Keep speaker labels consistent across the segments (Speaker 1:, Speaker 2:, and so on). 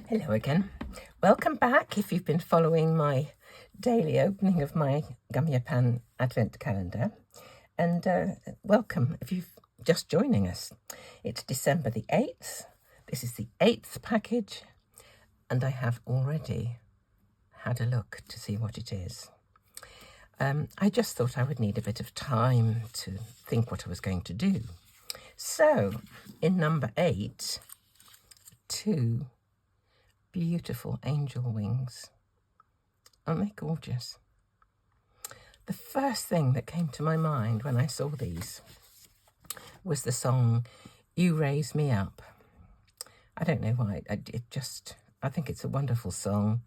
Speaker 1: Hello again. Welcome back if you've been following my daily opening of my Gummiapan Advent calendar. And welcome if you're just joining us. It's December the 8th. This is the 8th package. And I have already had a look to see what it is. I just thought I would need a bit of time to think what I was going to do. So in number 8, 2 beautiful angel wings. Aren't they gorgeous? The first thing that came to my mind when I saw these was the song You Raise Me Up. I don't know why, I think it's a wonderful song,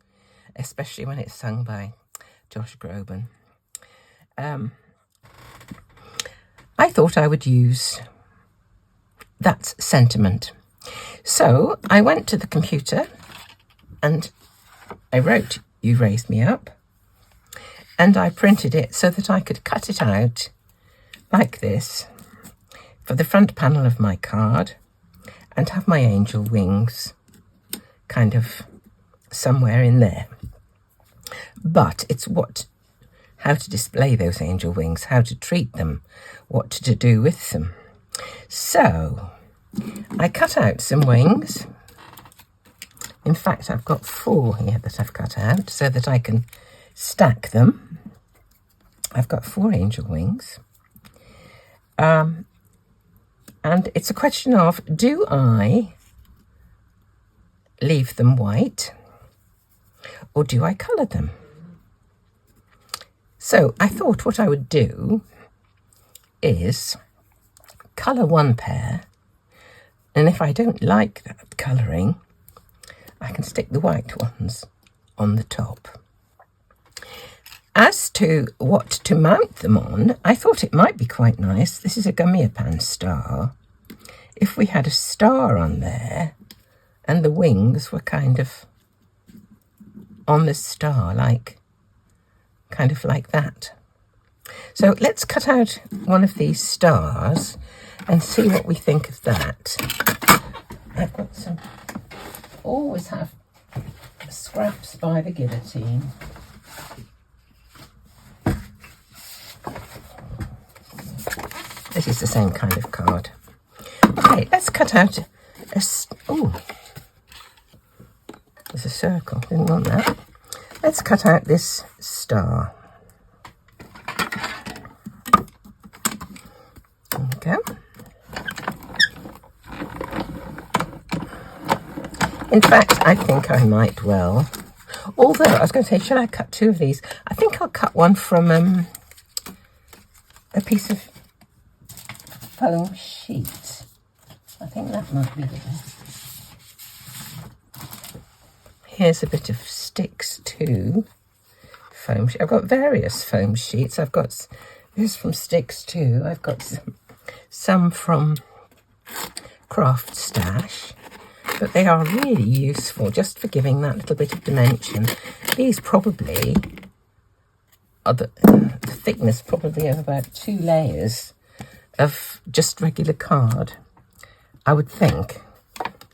Speaker 1: especially when it's sung by Josh Groban. I thought I would use that sentiment. So I went to the computer and I wrote, You Raised Me Up, and I printed it so that I could cut it out like this for the front panel of my card and have my angel wings kind of somewhere in there. But it's how to display those angel wings, how to treat them, what to do with them. So I cut out some wings. In fact, I've got 4 here that I've cut out so that I can stack them. I've got 4 angel wings. And it's a question of, do I leave them white or do I colour them? So I thought what I would do is colour one pair, and if I don't like that colouring, I can stick the white ones on the top. As to what to mount them on, I thought it might be quite nice. This is a Gummiapan star. If we had a star on there and the wings were kind of on the star, kind of like that. So let's cut out one of these stars and see what we think of that. I've got some, always have scraps by the guillotine. This is the same kind of card. Okay, let's cut out oh, there's a circle, didn't want that. Let's cut out this star. There we go. In fact, I think I might well. Although, I was going to say, should I cut 2 of these? I think I'll cut one from a piece of foam sheet. I think that might be good. Here's a bit of Sticks 2 foam sheet. I've got various foam sheets. I've got this from Sticks 2. I've got some from Craft Stash. But they are really useful just for giving that little bit of dimension. These probably are the thickness probably of about 2 layers of just regular card, I would think.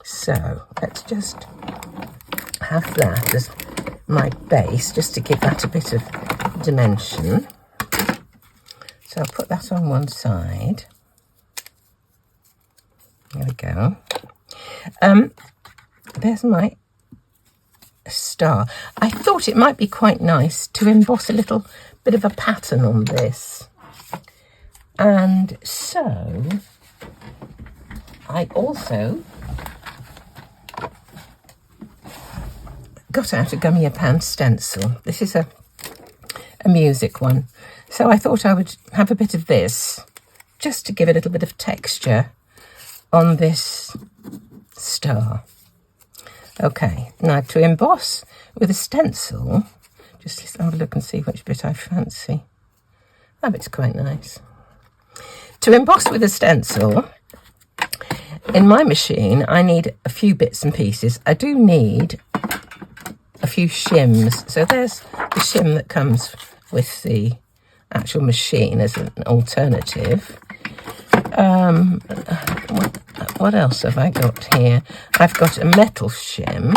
Speaker 1: So let's just have that as my base, just to give that a bit of dimension. So I'll put that on one side. There we go. There's my star. I thought it might be quite nice to emboss a little bit of a pattern on this. And so I also got out a Gummiapan stencil. This is a music one. So I thought I would have a bit of this just to give a little bit of texture on this star. Okay, now to emboss with a stencil, just have a look and see which bit I fancy. That bit's quite nice. To emboss with a stencil, in my machine, I need a few bits and pieces. I do need a few shims. So there's the shim that comes with the actual machine as an alternative. What else have I got here? I've got a metal shim.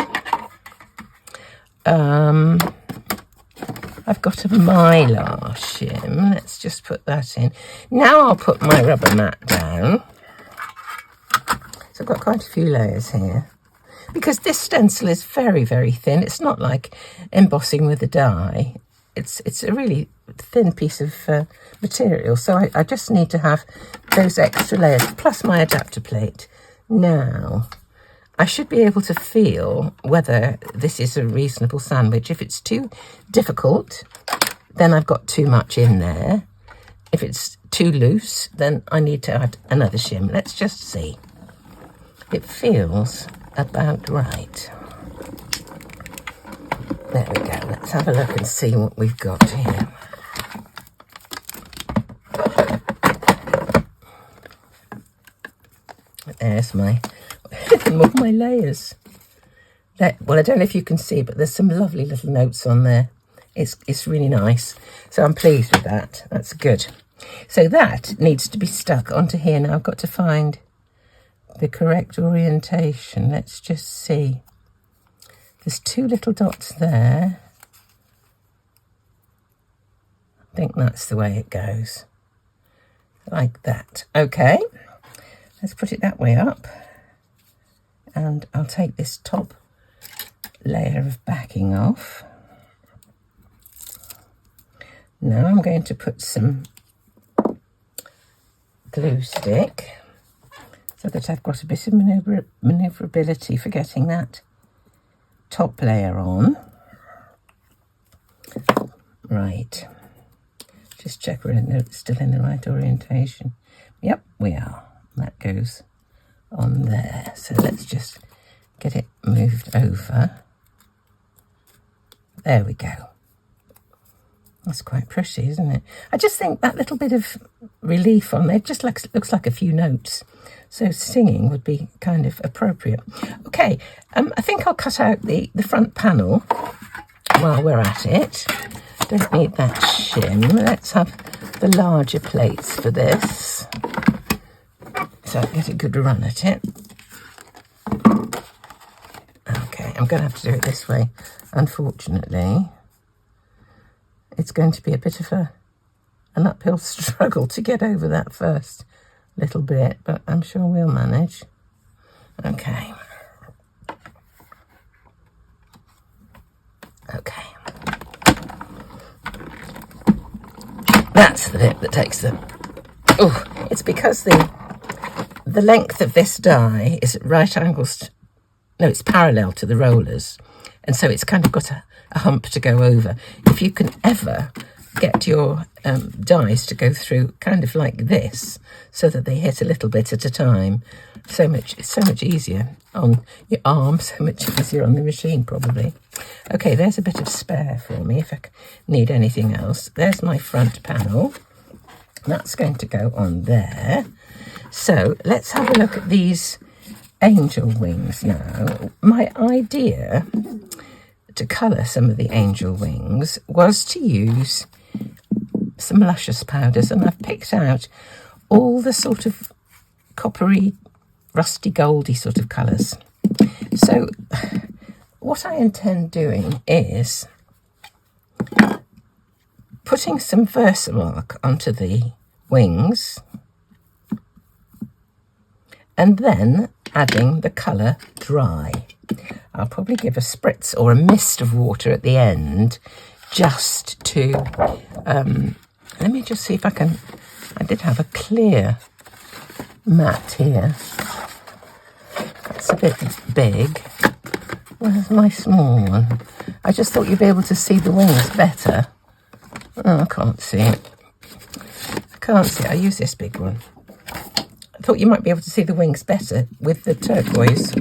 Speaker 1: I've got a mylar shim. Let's just put that in. Now I'll put my rubber mat down. So I've got quite a few layers here. Because this stencil is very, very thin. It's not like embossing with a die. It's a really thin piece of material. So I just need to have those extra layers, plus my adapter plate. Now, I should be able to feel whether this is a reasonable sandwich. If it's too difficult, then I've got too much in there. If it's too loose, then I need to add another shim. Let's just see. It feels about right. There we go. Let's have a look and see what we've got here. There's my more my layers. Well, I don't know if you can see, but there's some lovely little notes on there. It's really nice. So I'm pleased with that. That's good. So that needs to be stuck onto here. Now I've got to find the correct orientation. Let's just see. There's two little dots there. I think that's the way it goes. Like that. Okay. Let's put it that way up. And I'll take this top layer of backing off. Now I'm going to put some glue stick so that I've got a bit of manoeuvrability for getting that top layer on. Right. Just check we're still in the right orientation. Yep, we are. That goes on there. So let's just get it moved over. There we go. That's quite pretty, isn't it? I just think that little bit of relief on there just looks like a few notes. So singing would be kind of appropriate. Okay, I think I'll cut out the front panel while we're at it. Don't need that shim. Let's have the larger plates for this. So I get a good run at it. Okay, I'm going to have to do it this way. Unfortunately, it's going to be a bit of an uphill struggle to get over that first little bit, but I'm sure we'll manage. Okay. Okay. That's the bit that takes the... Oh, it's because the length of this die is at right angles... No, it's parallel to the rollers. And so it's kind of got a hump to go over. If you can ever get your dies to go through kind of like this, so that they hit a little bit at a time, it's so much easier on your arm, so much easier on the machine probably. Okay, there's a bit of spare for me if I need anything else. There's my front panel. That's going to go on there. So let's have a look at these angel wings now. My idea to colour some of the angel wings was to use some luscious powders, and I've picked out all the sort of coppery, rusty, goldy sort of colours. So what I intend doing is putting some Versamark onto the wings and then adding the colour dry. I'll probably give a spritz or a mist of water at the end just to, let me just see if I can, I did have a clear mat here. It's a bit big. Where's my small one? I just thought you'd be able to see the wings better. Oh, I can't see it. I can't see it. I use this big one. I thought you might be able to see the wings better with the turquoise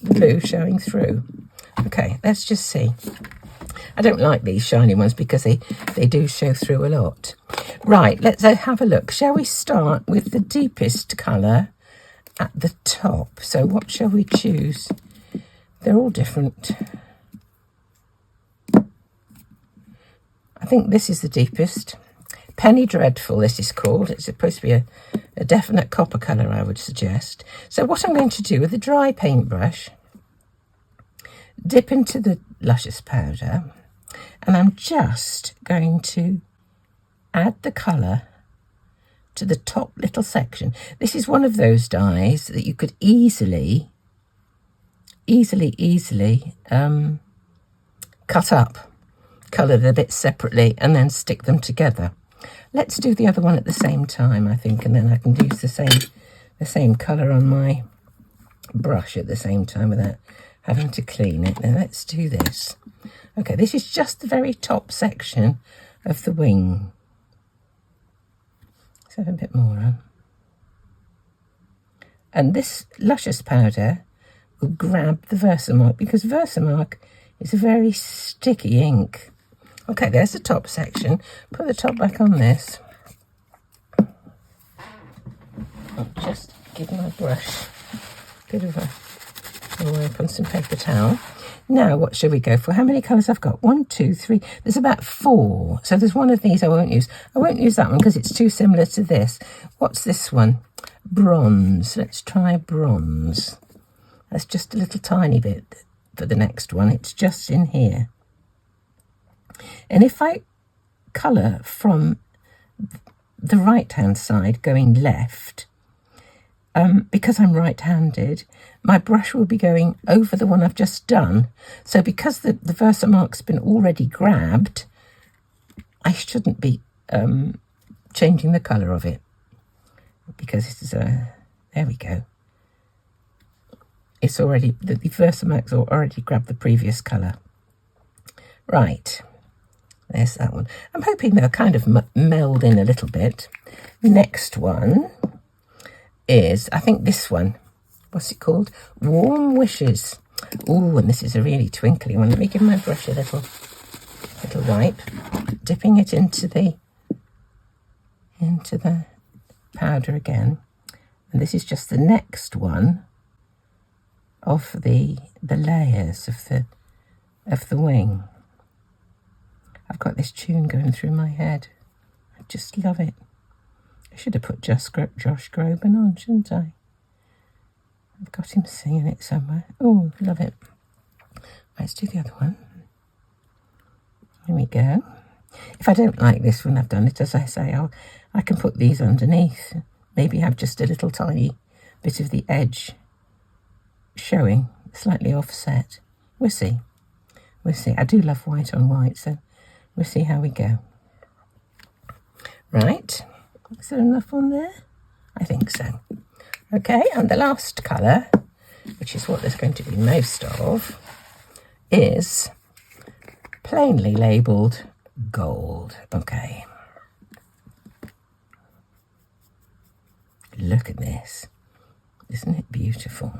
Speaker 1: blue showing through. Okay, let's just see. I don't like these shiny ones because they do show through a lot. Right, let's have a look. Shall we start with the deepest colour at the top? So what shall we choose? They're all different. I think this is the deepest. Penny Dreadful, this is called. It's supposed to be a definite copper colour, I would suggest. So what I'm going to do with a dry paintbrush, dip into the luscious powder, and I'm just going to add the colour to the top little section. This is one of those dies that you could easily cut up, colour the bits separately and then stick them together. Let's do the other one at the same time, I think, and then I can use the same colour on my brush at the same time without having to clean it. Now let's do this. Okay, this is just the very top section of the wing. Let's add a bit more on. And this luscious powder will grab the Versamark, because Versamark is a very sticky ink. Okay, there's the top section. Put the top back on this. I'll just give my brush a bit of a wipe on some paper towel. Now, what should we go for? How many colours I've got? 1, 2, 3. There's about 4. So there's one of these I won't use. I won't use that one because it's too similar to this. What's this one? Bronze. Let's try bronze. That's just a little tiny bit for the next one. It's just in here. And if I colour from the right-hand side going left, because I'm right-handed, my brush will be going over the one I've just done. So because the Versamark's been already grabbed, I shouldn't be changing the colour of it. Because this is there we go. It's already, the Versamark's already grabbed the previous colour. Right, there's that one. I'm hoping they'll kind of meld in a little bit. Next one is, I think this one, what's it called? Warm Wishes. Ooh, and this is a really twinkly one. Let me give my brush a little wipe, dipping it into the powder again. And this is just the next one of the layers of the wing. I've got this tune going through my head. I just love it. I should have put Josh Groban on, shouldn't I? I've got him singing it somewhere. Oh, love it. Let's do the other one. Here we go. If I don't like this when I've done it, as I say, I can put these underneath. Maybe have just a little tiny bit of the edge showing, slightly offset. We'll see. We'll see. I do love white on white, so we'll see how we go. Right. Is there enough on there? I think so. Okay, and the last colour, which is what there's going to be most of, is plainly labelled gold. Okay. Look at this. Isn't it beautiful?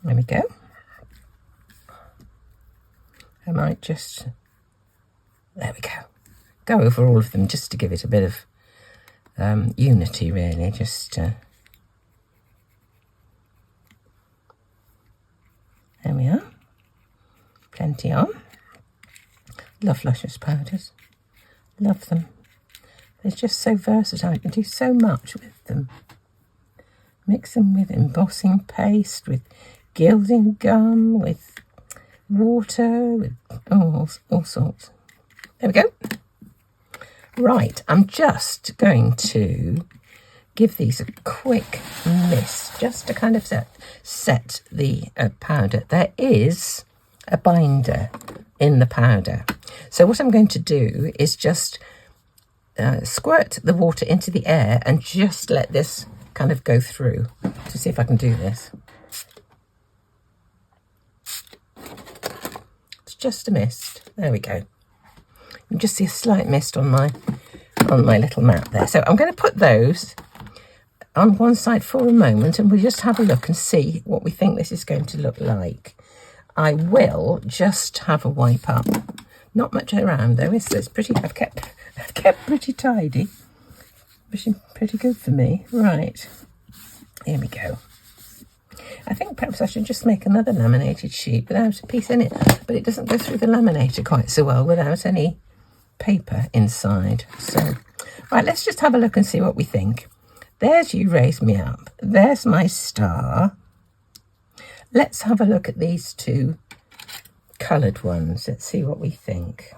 Speaker 1: There we go. I might just, there we go over all of them just to give it a bit of unity, really. Just there we are. Plenty on. Love luscious powders. Love them. They're just so versatile. You can do so much with them. Mix them with embossing paste, with gilding gum, with water, with all sorts. There we go. Right, I'm just going to give these a quick mist, just to kind of set the powder. There is a binder in the powder. So what I'm going to do is just squirt the water into the air and just let this kind of go through. To see if I can do this. It's just a mist. There we go. You can just see a slight mist on my little mat there. So I'm going to put those on one side for a moment and we'll just have a look and see what we think this is going to look like. I will just have a wipe up. Not much around though, is there? It's pretty, I've kept pretty tidy. Pretty good for me. Right, here we go. I think perhaps I should just make another laminated sheet without a piece in it, but it doesn't go through the laminator quite so well without any paper inside. So, right, let's just have a look and see what we think. There's You Raise Me Up. There's my star. Let's have a look at these two coloured ones. Let's see what we think.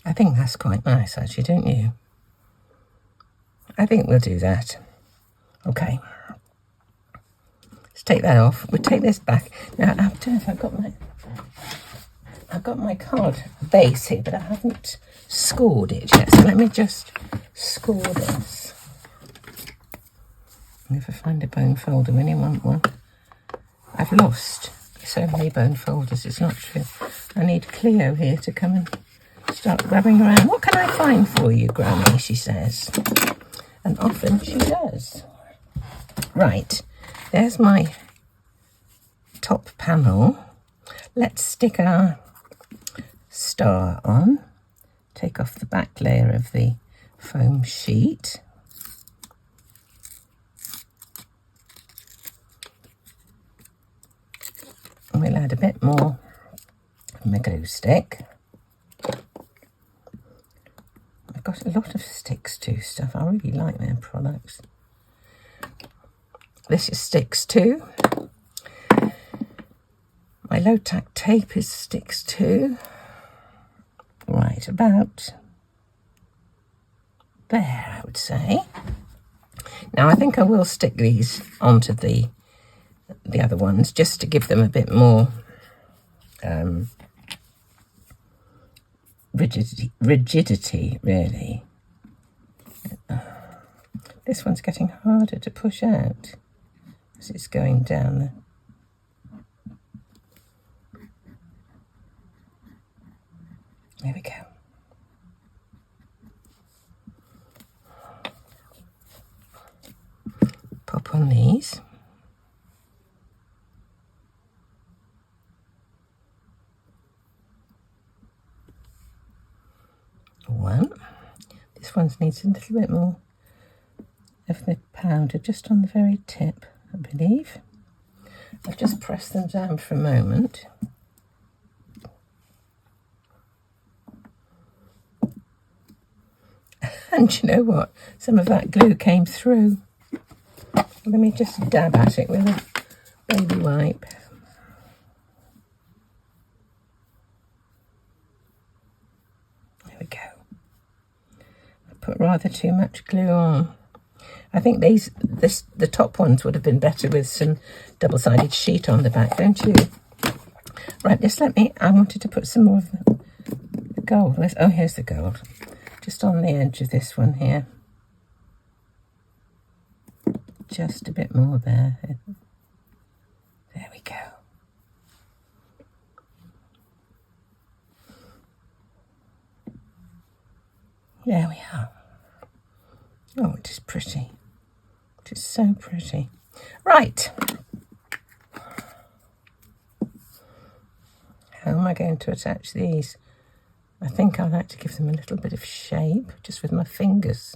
Speaker 1: I think that's quite nice, actually, don't you? I think we'll do that. Okay. Let's take that off. We'll take this back. Now, I don't know if I've got my card base here, but I haven't scored it yet. So let me just score this. If I find a bone folder when you want one. I've lost so many bone folders, it's not true. I need Cleo here to come and start grabbing around. What can I find for you, Granny? She says. And often she does. Right, there's my top panel. Let's stick our star on. Take off the back layer of the foam sheet. And we'll add a bit more of my glue stick. I've got a lot of Sticks 2 stuff. I really like their products. This is Sticks 2. My low tack tape is Sticks 2. Right, about there, I would say. Now, I think I will stick these onto the other ones just to give them a bit more rigidity, really. This one's getting harder to push out as it's going down. There we go. Pop on these. One. This one needs a little bit more of the powder just on the very tip, I believe. I'll just press them down for a moment. And you know what? Some of that glue came through. Let me just dab at it with a baby wipe. There we go. I put rather too much glue on. I think the top ones would have been better with some double-sided sheet on the back, don't you? Right, I wanted to put some more of the gold. Oh, here's the gold. Just on the edge of this one here. Just a bit more there. There we go. There we are. Oh, it is pretty. It is so pretty. Right. How am I going to attach these? I think I like to give them a little bit of shape, just with my fingers.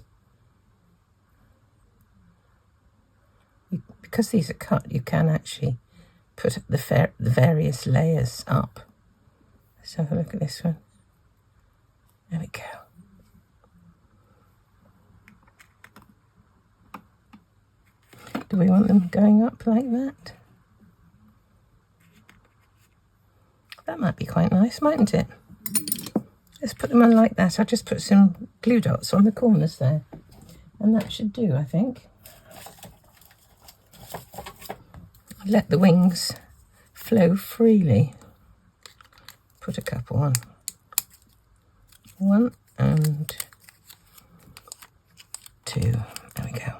Speaker 1: Because these are cut, you can actually put the various layers up. Let's have a look at this one. There we go. Do we want them going up like that? That might be quite nice, mightn't it? Let's put them on like that. I'll just put some glue dots on the corners there. And that should do, I think. Let the wings flow freely. Put a couple on. 1 and 2. There we go.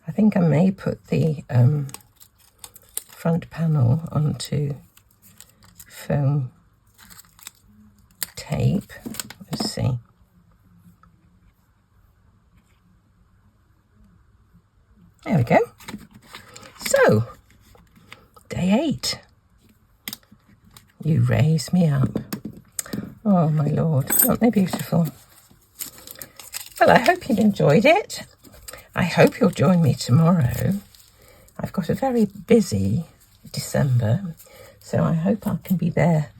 Speaker 1: I think I may put the front panel onto foam tape. Let's see. There we go. So, day 8. You raise me up. Oh, my Lord, aren't they beautiful? Well, I hope you enjoyed it. I hope you'll join me tomorrow. I've got a very busy December, so I hope I can be there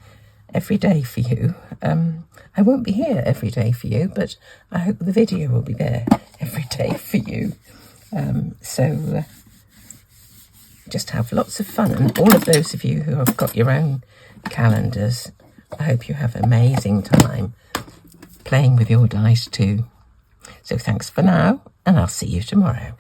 Speaker 1: every day for you. I won't be here every day for you, but I hope the video will be there every day for you. So just have lots of fun. And all of those of you who have got your own calendars, I hope you have an amazing time playing with your dice too. So thanks for now, and I'll see you tomorrow.